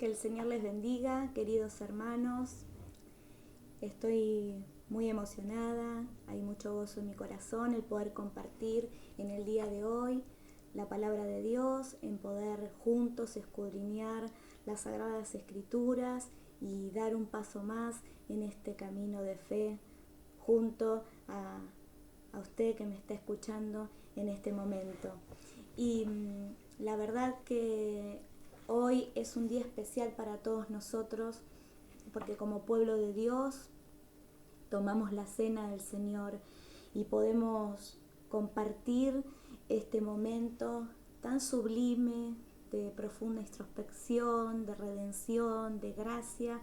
Que el Señor les bendiga, queridos hermanos. Estoy muy emocionada, hay mucho gozo en mi corazón el poder compartir en el día de hoy la palabra de Dios, en poder juntos escudriñar las Sagradas Escrituras y dar un paso más en este camino de fe junto a usted que me está escuchando en este momento. Y la verdad que hoy es un día especial para todos nosotros porque como pueblo de Dios tomamos la cena del Señor y podemos compartir este momento tan sublime de profunda introspección, de redención, de gracia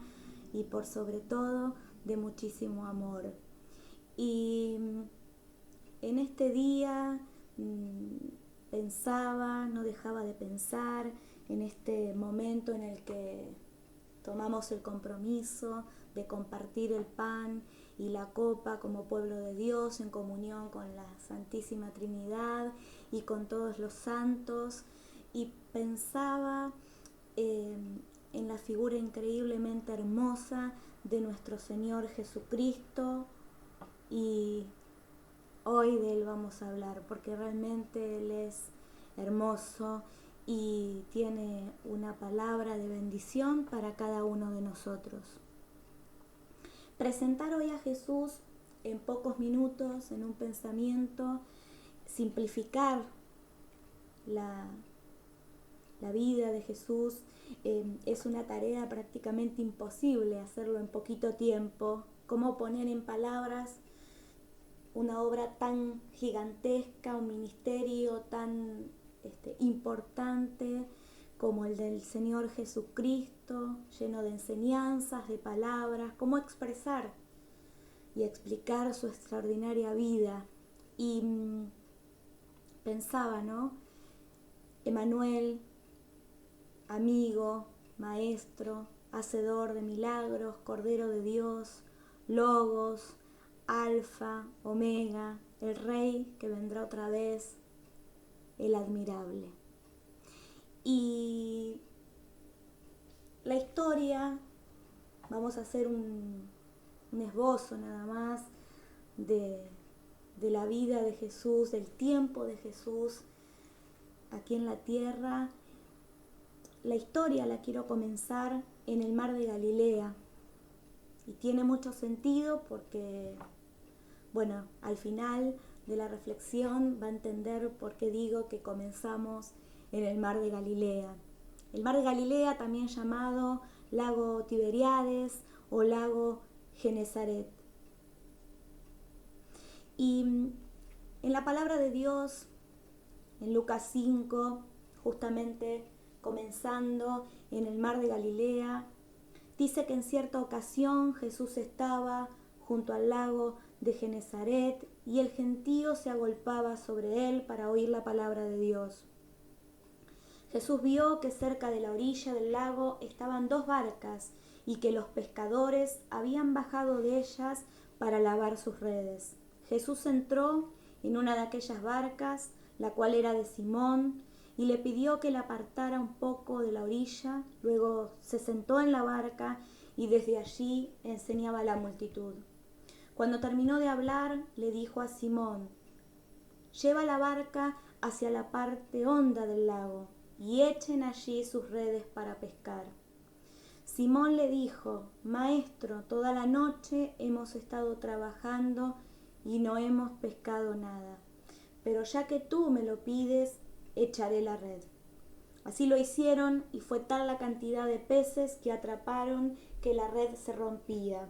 y por sobre todo de muchísimo amor. Y en este día pensaba, no dejaba de pensar en este momento en el que tomamos el compromiso de compartir el pan y la copa como pueblo de Dios en comunión con la Santísima Trinidad y con todos los santos, y pensaba en la figura increíblemente hermosa de nuestro Señor Jesucristo, y hoy de Él vamos a hablar porque realmente Él es hermoso y tiene una palabra de bendición para cada uno de nosotros. Presentar hoy a Jesús en pocos minutos, en un pensamiento, simplificar la vida de Jesús, es una tarea prácticamente imposible hacerlo en poquito tiempo. ¿Cómo poner en palabras una obra tan gigantesca, un ministerio tan importante como el del Señor Jesucristo, lleno de enseñanzas, de palabras? ¿Cómo expresar y explicar su extraordinaria vida? Y pensaba, ¿no? Emmanuel, amigo, maestro, hacedor de milagros, Cordero de Dios, Logos, Alfa, Omega, el Rey que vendrá otra vez, el admirable. Y la historia, vamos a hacer un esbozo nada más de la vida de Jesús, del tiempo de Jesús aquí en la tierra. La historia la quiero comenzar en el mar de Galilea y tiene mucho sentido porque, bueno, al final de la reflexión va a entender por qué digo que comenzamos en el mar de Galilea. El mar de Galilea, también llamado lago Tiberíades o lago Genesaret. Y en la palabra de Dios, en Lucas 5, justamente comenzando en el mar de Galilea, dice que en cierta ocasión Jesús estaba junto al lago de Genesaret y el gentío se agolpaba sobre él para oír la palabra de Dios. Jesús vio que cerca de la orilla del lago estaban dos barcas y que los pescadores habían bajado de ellas para lavar sus redes. Jesús entró en una de aquellas barcas, la cual era de Simón, y le pidió que la apartara un poco de la orilla. Luego se sentó en la barca y desde allí enseñaba a la multitud. Cuando terminó de hablar, le dijo a Simón: «Lleva la barca hacia la parte honda del lago y echen allí sus redes para pescar». Simón le dijo: «Maestro, toda la noche hemos estado trabajando y no hemos pescado nada, pero ya que tú me lo pides, echaré la red». Así lo hicieron y fue tal la cantidad de peces que atraparon que la red se rompía.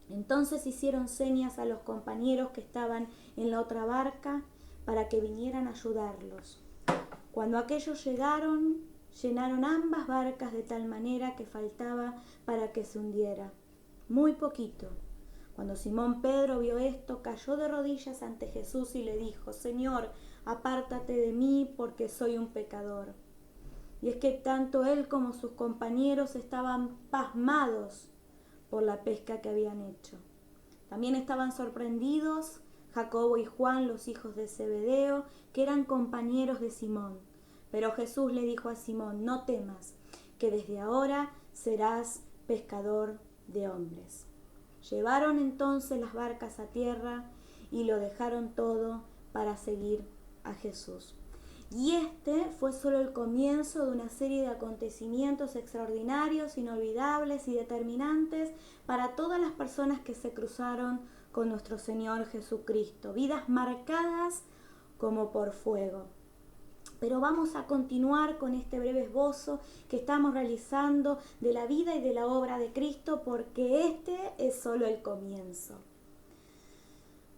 Entonces hicieron señas a los compañeros que estaban en la otra barca para que vinieran a ayudarlos. Cuando aquellos llegaron, llenaron ambas barcas de tal manera que faltaba para que se hundiera. Muy poquito. Cuando Simón Pedro vio esto, cayó de rodillas ante Jesús y le dijo: «Señor, apártate de mí porque soy un pecador». Y es que tanto él como sus compañeros estaban pasmados por la pesca que habían hecho. También estaban sorprendidos Jacobo y Juan, los hijos de Zebedeo, que eran compañeros de Simón. Pero Jesús le dijo a Simón: «No temas, que desde ahora serás pescador de hombres. Llevaron entonces las barcas a tierra y lo dejaron todo para seguir a Jesús. Y este fue solo el comienzo de una serie de acontecimientos extraordinarios, inolvidables y determinantes para todas las personas que se cruzaron con nuestro Señor Jesucristo. Vidas marcadas como por fuego. Pero vamos a continuar con este breve esbozo que estamos realizando de la vida y de la obra de Cristo, porque este es solo el comienzo.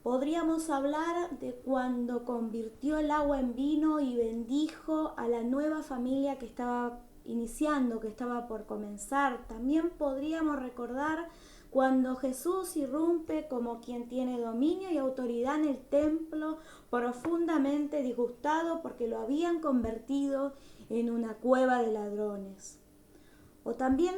Podríamos hablar de cuando convirtió el agua en vino y bendijo a la nueva familia que estaba iniciando, que estaba por comenzar. También podríamos recordar cuando Jesús irrumpe como quien tiene dominio y autoridad en el templo, profundamente disgustado porque lo habían convertido en una cueva de ladrones. O también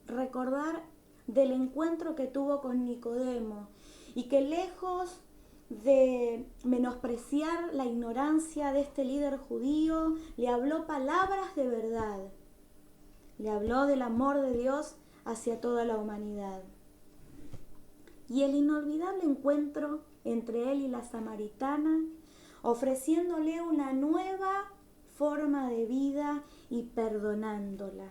recordar del encuentro que tuvo con Nicodemo y que lejos de menospreciar la ignorancia de este líder judío, le habló palabras de verdad. Le habló del amor de Dios hacia toda la humanidad. Y el inolvidable encuentro entre él y la samaritana, ofreciéndole una nueva forma de vida y perdonándola.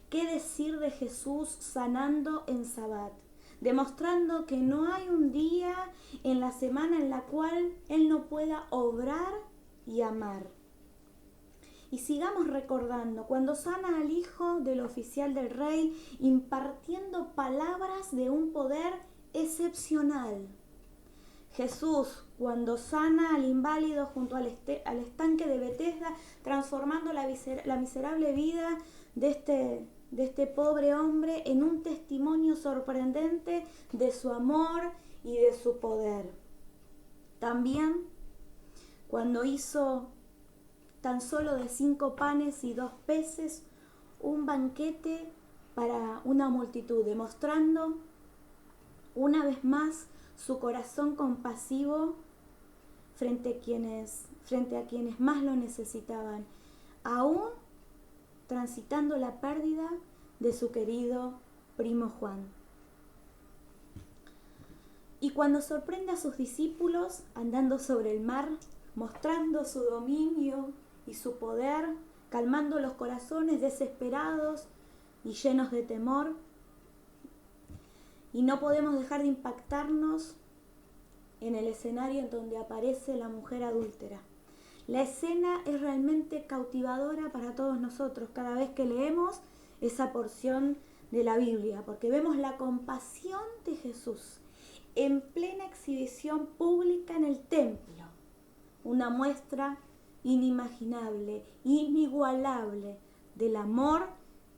¿Qué decir de Jesús sanando en Sabbat? Demostrando que no hay un día en la semana en la cual Él no pueda obrar y amar. Y sigamos recordando, cuando sana al hijo del oficial del rey, impartiendo palabras de un poder excepcional. Jesús, cuando sana al inválido junto al estanque de Betesda, transformando la miserable vida de este pobre hombre en un testimonio sorprendente de su amor y de su poder. También cuando hizo tan solo de 5 panes y 2 peces un banquete para una multitud, demostrando una vez más su corazón compasivo frente a quienes más lo necesitaban, aún transitando la pérdida de su querido primo Juan. Y cuando sorprende a sus discípulos andando sobre el mar, mostrando su dominio y su poder, calmando los corazones desesperados y llenos de temor. Y no podemos dejar de impactarnos en el escenario en donde aparece la mujer adúltera. La escena es realmente cautivadora para todos nosotros cada vez que leemos esa porción de la Biblia, porque vemos la compasión de Jesús en plena exhibición pública en el templo, una muestra inimaginable, inigualable del amor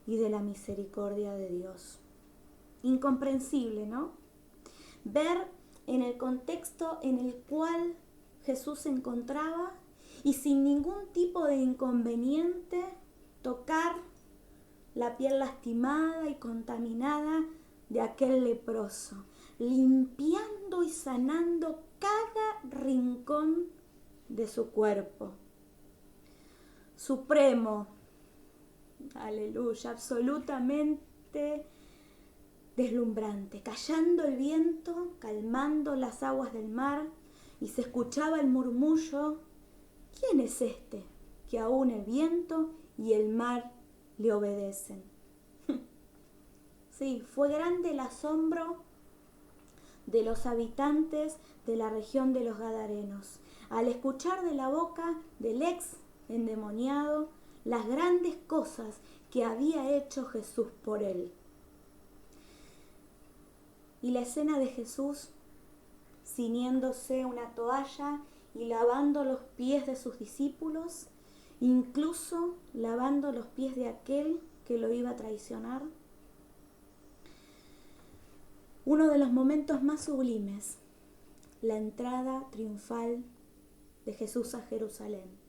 y de la misericordia de Dios. Incomprensible, ¿no? Ver en el contexto en el cual Jesús se encontraba y sin ningún tipo de inconveniente tocar la piel lastimada y contaminada de aquel leproso, limpiando y sanando cada rincón de su cuerpo. Supremo, aleluya, absolutamente deslumbrante, callando el viento, calmando las aguas del mar, y se escuchaba el murmullo: ¿quién es este que aún el viento y el mar le obedecen? Sí, fue grande el asombro de los habitantes de la región de los Gadarenos al escuchar de la boca del ex endemoniado las grandes cosas que había hecho Jesús por él. Y la escena de Jesús ciñéndose una toalla y lavando los pies de sus discípulos, incluso lavando los pies de aquel que lo iba a traicionar. Uno de los momentos más sublimes, la entrada triunfal de Jesús a Jerusalén.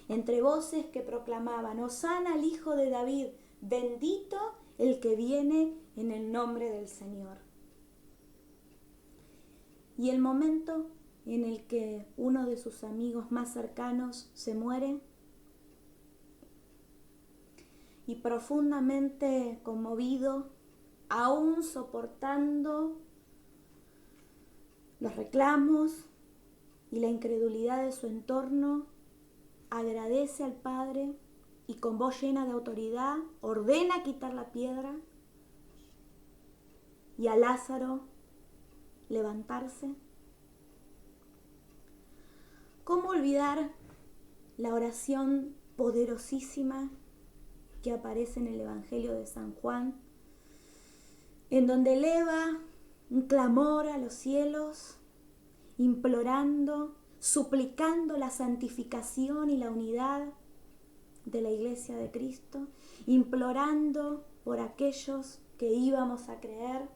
Entre voces que proclamaban: Hosana al Hijo de David, bendito el que viene en el nombre del Señor. Y el momento en el que uno de sus amigos más cercanos se muere, y profundamente conmovido, aún soportando los reclamos y la incredulidad de su entorno, agradece al Padre y con voz llena de autoridad ordena quitar la piedra y a Lázaro levantarse. ¿Cómo olvidar la oración poderosísima que aparece en el Evangelio de San Juan, en donde eleva un clamor a los cielos, implorando, suplicando la santificación y la unidad de la Iglesia de Cristo, implorando por aquellos que íbamos a creer?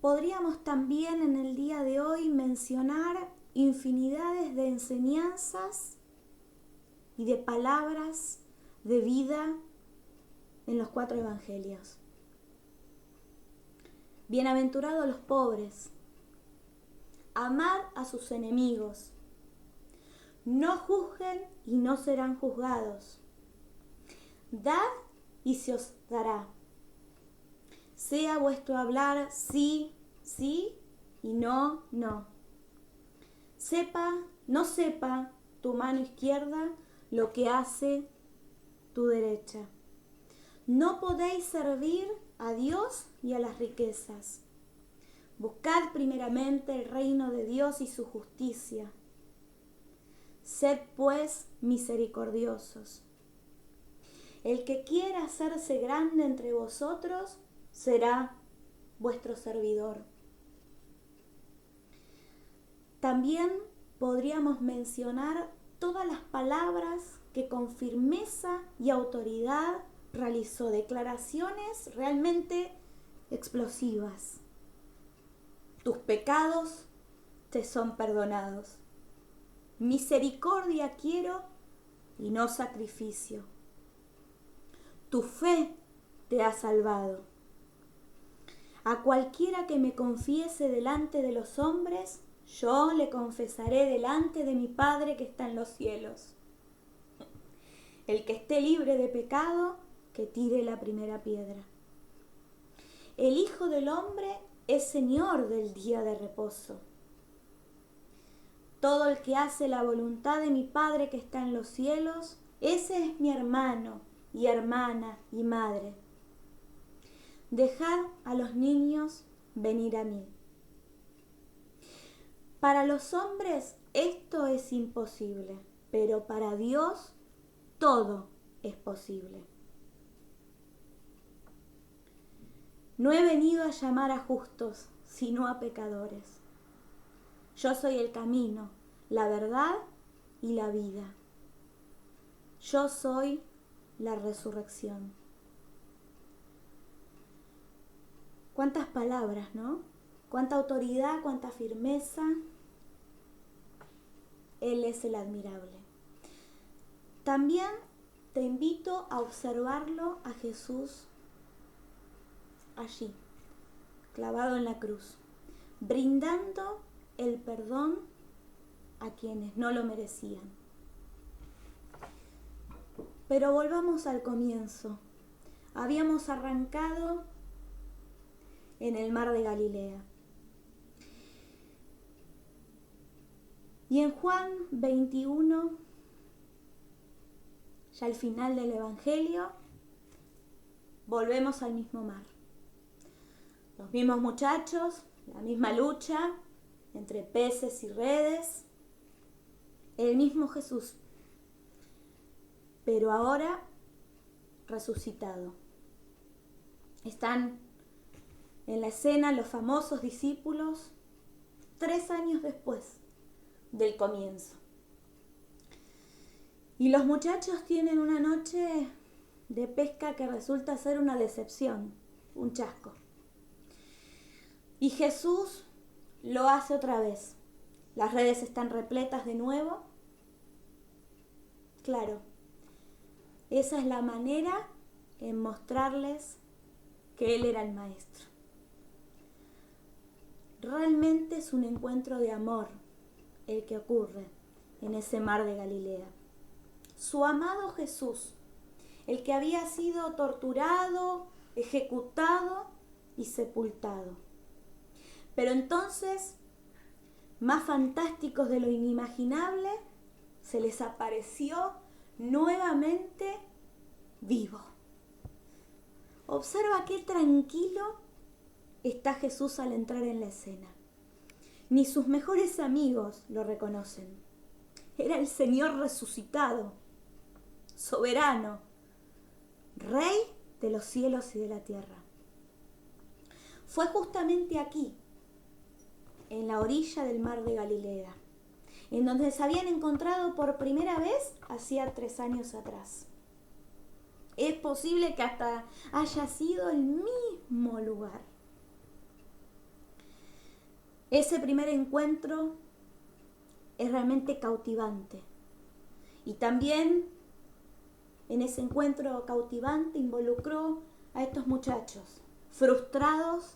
Podríamos también en el día de hoy mencionar infinidades de enseñanzas y de palabras de vida en los 4 evangelios. Bienaventurados los pobres, amad a sus enemigos, no juzguen y no serán juzgados, dad y se os dará. Sea vuestro hablar sí, sí y no, no. No sepa tu mano izquierda lo que hace tu derecha. No podéis servir a Dios y a las riquezas. Buscad primeramente el reino de Dios y su justicia. Sed pues misericordiosos. El que quiera hacerse grande entre vosotros será vuestro servidor. También podríamos mencionar todas las palabras que con firmeza y autoridad realizó, declaraciones realmente explosivas. Tus pecados te son perdonados. Misericordia quiero y no sacrificio. Tu fe te ha salvado. A cualquiera que me confiese delante de los hombres, yo le confesaré delante de mi Padre que está en los cielos. El que esté libre de pecado, que tire la primera piedra. El Hijo del Hombre es Señor del día de reposo. Todo el que hace la voluntad de mi Padre que está en los cielos, ese es mi hermano y hermana y madre. Dejad a los niños venir a mí. Para los hombres esto es imposible, pero para Dios todo es posible. No he venido a llamar a justos, sino a pecadores. Yo soy el camino, la verdad y la vida. Yo soy la resurrección. Cuántas palabras, ¿no? Cuánta autoridad, cuánta firmeza. Él es el admirable. También te invito a observarlo a Jesús allí, clavado en la cruz, brindando el perdón a quienes no lo merecían. Pero volvamos al comienzo. Habíamos arrancado en el mar de Galilea. Y en Juan 21, ya al final del Evangelio, volvemos al mismo mar. Los mismos muchachos, la misma lucha entre peces y redes, el mismo Jesús, pero ahora resucitado. Están en la escena los famosos discípulos 3 años después del comienzo. Y los muchachos tienen una noche de pesca que resulta ser una decepción, un chasco. Y Jesús lo hace otra vez. Las redes están repletas de nuevo. Claro, esa es la manera en mostrarles que Él era el Maestro. Realmente es un encuentro de amor el que ocurre en ese mar de Galilea. Su amado Jesús el que había sido torturado, ejecutado y sepultado. Pero entonces, más fantásticos de lo inimaginable, se les apareció nuevamente vivo. Observa qué tranquilo está Jesús al entrar en la escena. Ni sus mejores amigos lo reconocen. Era el Señor resucitado, soberano, Rey de los cielos y de la tierra. Fue justamente aquí, en la orilla del mar de Galilea, en donde se habían encontrado por primera vez hacía 3 años atrás. Es posible que hasta haya sido el mismo lugar. Ese primer encuentro es realmente cautivante. Y también en ese encuentro cautivante involucró a estos muchachos, frustrados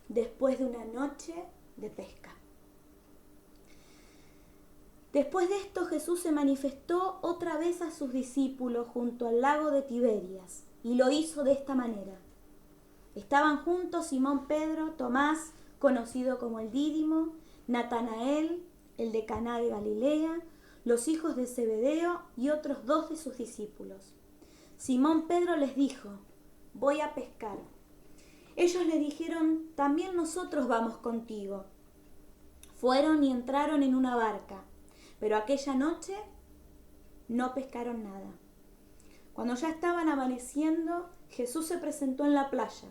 después de una noche de pesca. Después de esto, Jesús se manifestó otra vez a sus discípulos junto al lago de Tiberias, y lo hizo de esta manera. Estaban juntos Simón Pedro, Tomás, conocido como el Dídimo, Natanael, el de Caná de Galilea, los hijos de Zebedeo y otros 2 de sus discípulos. Simón Pedro les dijo: voy a pescar. Ellos le dijeron: también nosotros vamos contigo. Fueron y entraron en una barca, pero aquella noche no pescaron nada. Cuando ya estaban amaneciendo, Jesús se presentó en la playa,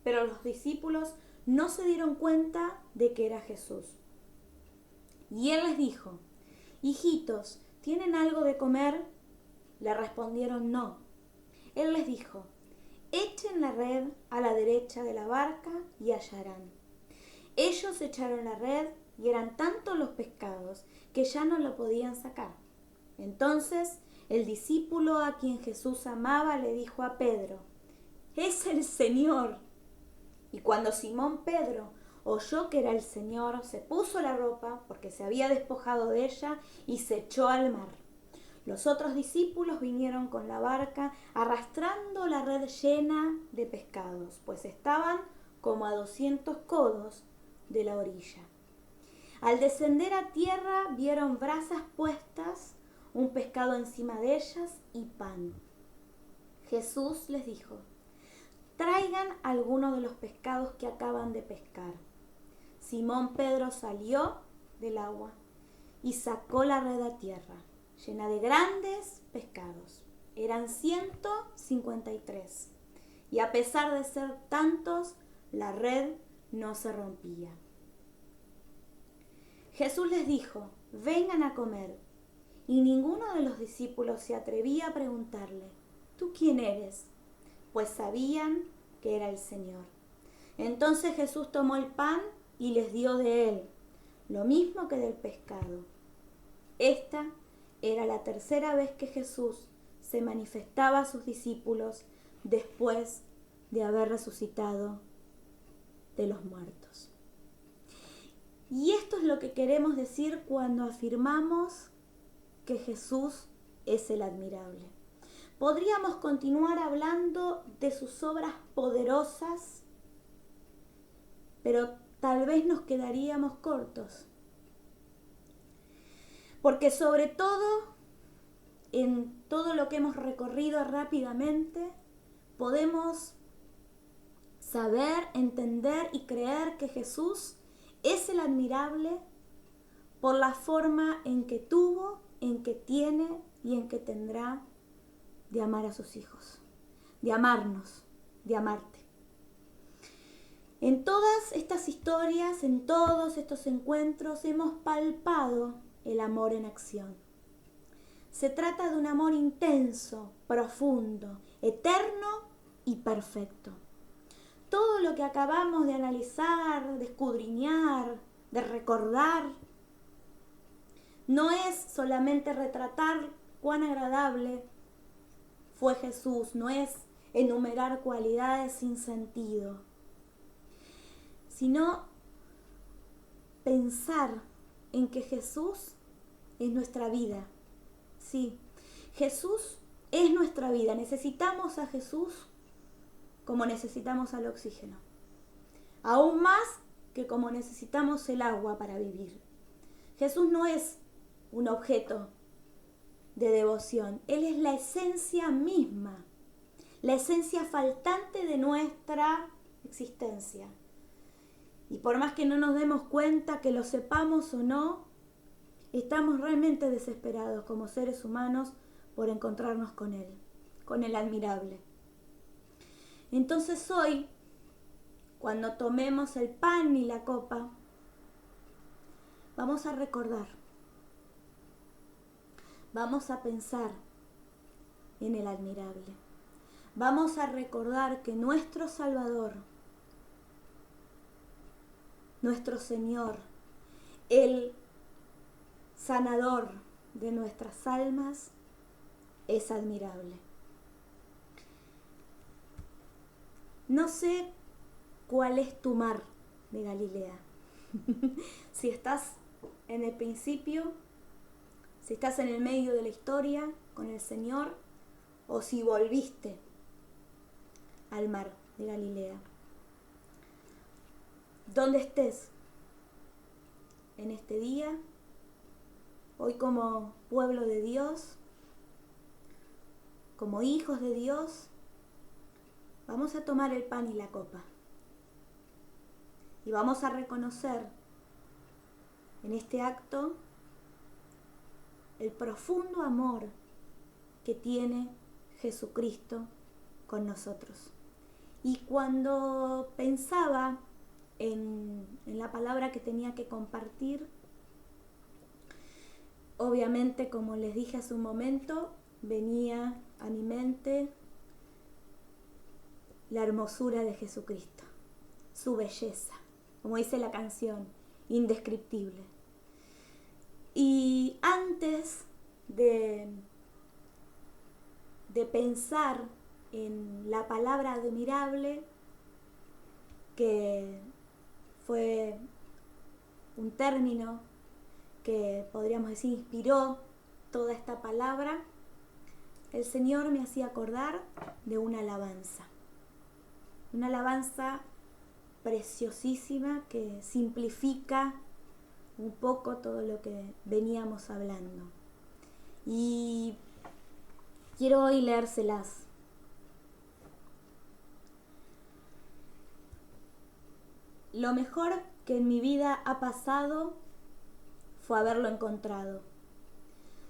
pero los discípulos no se dieron cuenta de que era Jesús. Y él les dijo: hijitos, ¿tienen algo de comer? Le respondieron: no. Él les dijo: echen la red a la derecha de la barca y hallarán. Ellos echaron la red y eran tantos los pescados que ya no lo podían sacar. Entonces el discípulo a quien Jesús amaba le dijo a Pedro: es el Señor. Y cuando Simón Pedro oyó que era el Señor, se puso la ropa, porque se había despojado de ella, y se echó al mar. Los otros discípulos vinieron con la barca arrastrando la red llena de pescados, pues estaban como a 200 codos de la orilla. Al descender a tierra vieron brasas puestas, un pescado encima de ellas y pan. Jesús les dijo: traigan algunos de los pescados que acaban de pescar. Simón Pedro salió del agua y sacó la red a tierra, llena de grandes pescados. Eran 153. Y a pesar de ser tantos, la red no se rompía. Jesús les dijo: vengan a comer. Y ninguno de los discípulos se atrevía a preguntarle: ¿tú quién eres? Pues sabían que era el Señor. Entonces Jesús tomó el pan y les dio de él, lo mismo que del pescado. Esta era la 3ª vez que Jesús se manifestaba a sus discípulos después de haber resucitado de los muertos. Y esto es lo que queremos decir cuando afirmamos que Jesús es el admirable. Podríamos continuar hablando de sus obras poderosas, pero tal vez nos quedaríamos cortos. Porque sobre todo, en todo lo que hemos recorrido rápidamente, podemos saber, entender y creer que Jesús es el admirable por la forma en que tuvo, en que tiene y en que tendrá de amar a sus hijos, de amarnos, de amarte. En todas estas historias, en todos estos encuentros, hemos palpado el amor en acción. Se trata de un amor intenso, profundo, eterno y perfecto. Todo lo que acabamos de analizar, de escudriñar, de recordar, no es solamente retratar cuán agradable fue Jesús, no es enumerar cualidades sin sentido, sino pensar en que Jesús es nuestra vida. Sí, Jesús es nuestra vida. Necesitamos a Jesús como necesitamos al oxígeno. Aún más que como necesitamos el agua para vivir. Jesús no es un objeto de devoción. Él es la esencia misma, la esencia faltante de nuestra existencia. Y por más que no nos demos cuenta, que lo sepamos o no, estamos realmente desesperados como seres humanos por encontrarnos con Él, con el admirable. Entonces hoy, cuando tomemos el pan y la copa, vamos a recordar, vamos a pensar en el admirable. Vamos a recordar que nuestro Salvador, nuestro Señor, el sanador de nuestras almas, es admirable. No sé cuál es tu mar de Galilea. Si estás en el principio, si estás en el medio de la historia con el Señor, o si volviste al mar de Galilea. Donde estés en este día, hoy como pueblo de Dios, como hijos de Dios, vamos a tomar el pan y la copa. Y vamos a reconocer en este acto el profundo amor que tiene Jesucristo con nosotros. Y cuando pensaba en la palabra que tenía que compartir, obviamente, como les dije hace un momento, venía a mi mente la hermosura de Jesucristo, su belleza, como dice la canción, indescriptible. Y antes de pensar en la palabra admirable, que fue un término que podríamos decir inspiró toda esta palabra, el Señor me hacía acordar de una alabanza preciosísima que simplifica un poco todo lo que veníamos hablando. Y quiero hoy leérselas. Lo mejor que en mi vida ha pasado fue haberlo encontrado.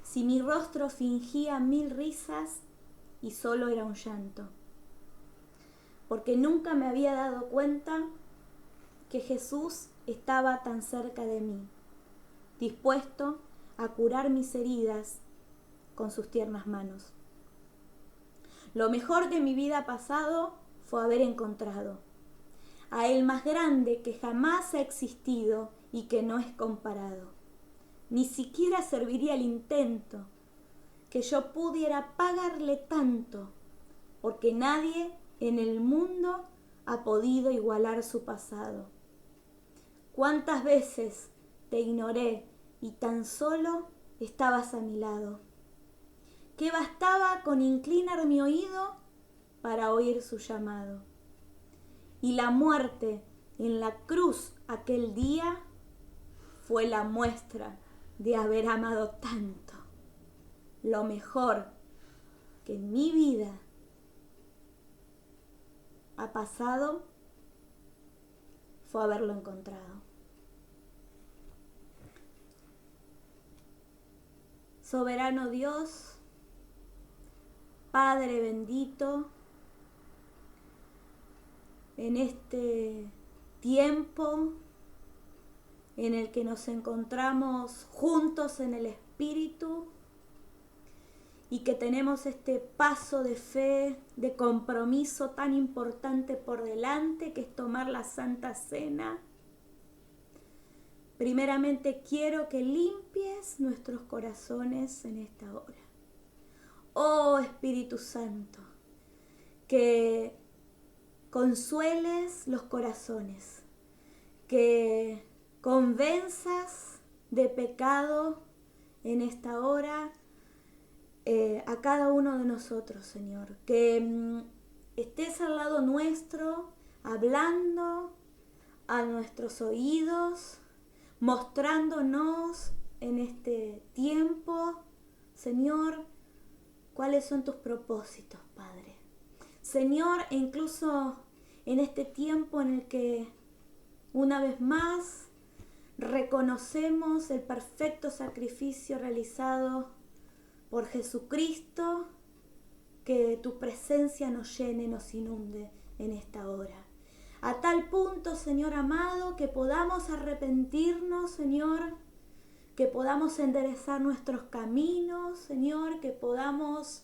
Si mi rostro fingía 1000 risas y solo era un llanto. Porque nunca me había dado cuenta que Jesús estaba tan cerca de mí, dispuesto a curar mis heridas con sus tiernas manos. Lo mejor que mi vida ha pasado fue haber encontrado a el más grande que jamás ha existido y que no es comparado. Ni siquiera serviría el intento que yo pudiera pagarle tanto, porque nadie en el mundo ha podido igualar su pasado. ¿Cuántas veces te ignoré y tan solo estabas a mi lado? Que bastaba con inclinar mi oído para oír su llamado. Y la muerte en la cruz aquel día fue la muestra de haber amado tanto. Lo mejor que en mi vida ha pasado fue haberlo encontrado. Soberano Dios, Padre bendito, en este tiempo en el que nos encontramos juntos en el Espíritu y que tenemos este paso de fe, de compromiso tan importante por delante, que es tomar la Santa Cena. Primeramente quiero que limpies nuestros corazones en esta hora. Oh Espíritu Santo, que consueles los corazones, que convenzas de pecado en esta hora a cada uno de nosotros, Señor. Que estés al lado nuestro, hablando a nuestros oídos, mostrándonos en este tiempo, Señor, cuáles son tus propósitos, Padre. Señor, e incluso en este tiempo en el que una vez más reconocemos el perfecto sacrificio realizado por Jesucristo, que tu presencia nos llene, nos inunde en esta hora. A tal punto, Señor amado, que podamos arrepentirnos, Señor, que podamos enderezar nuestros caminos, Señor, que podamos,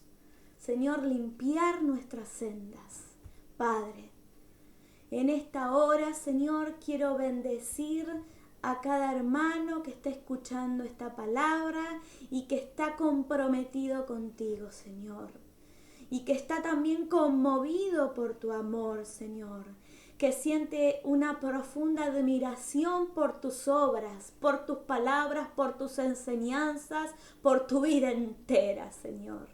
Señor, limpiar nuestras sendas. Padre, en esta hora, Señor, quiero bendecir a cada hermano que está escuchando esta palabra y que está comprometido contigo, Señor. Y que está también conmovido por tu amor, Señor. Que siente una profunda admiración por tus obras, por tus palabras, por tus enseñanzas, por tu vida entera, Señor.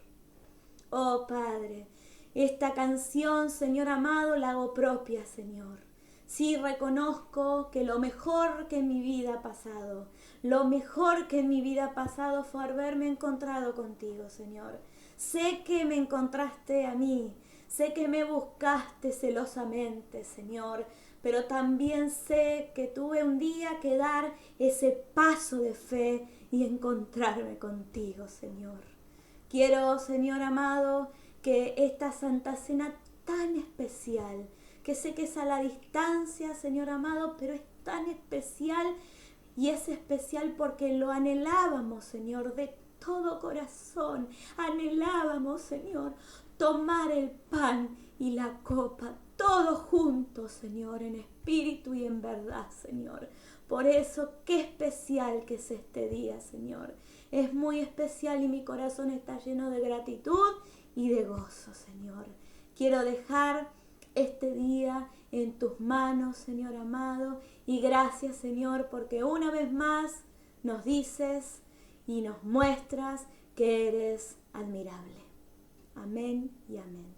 Oh Padre, esta canción, Señor amado, la hago propia, Señor. Sí, reconozco que lo mejor que en mi vida ha pasado, lo mejor que en mi vida ha pasado fue haberme encontrado contigo, Señor. Sé que me encontraste a mí, sé que me buscaste celosamente, Señor, pero también sé que tuve un día que dar ese paso de fe y encontrarme contigo, Señor. Quiero, Señor amado, que esta Santa Cena tan especial, que sé que es a la distancia, Señor amado, pero es tan especial y es especial porque lo anhelábamos, Señor, de todo corazón. Anhelábamos, Señor, tomar el pan y la copa, todos juntos, Señor, en espíritu y en verdad, Señor. Por eso, qué especial que es este día, Señor. Es muy especial y mi corazón está lleno de gratitud y de gozo, Señor. Quiero dejar este día en tus manos, Señor amado, y gracias, Señor, porque una vez más nos dices y nos muestras que eres admirable. Amén y amén.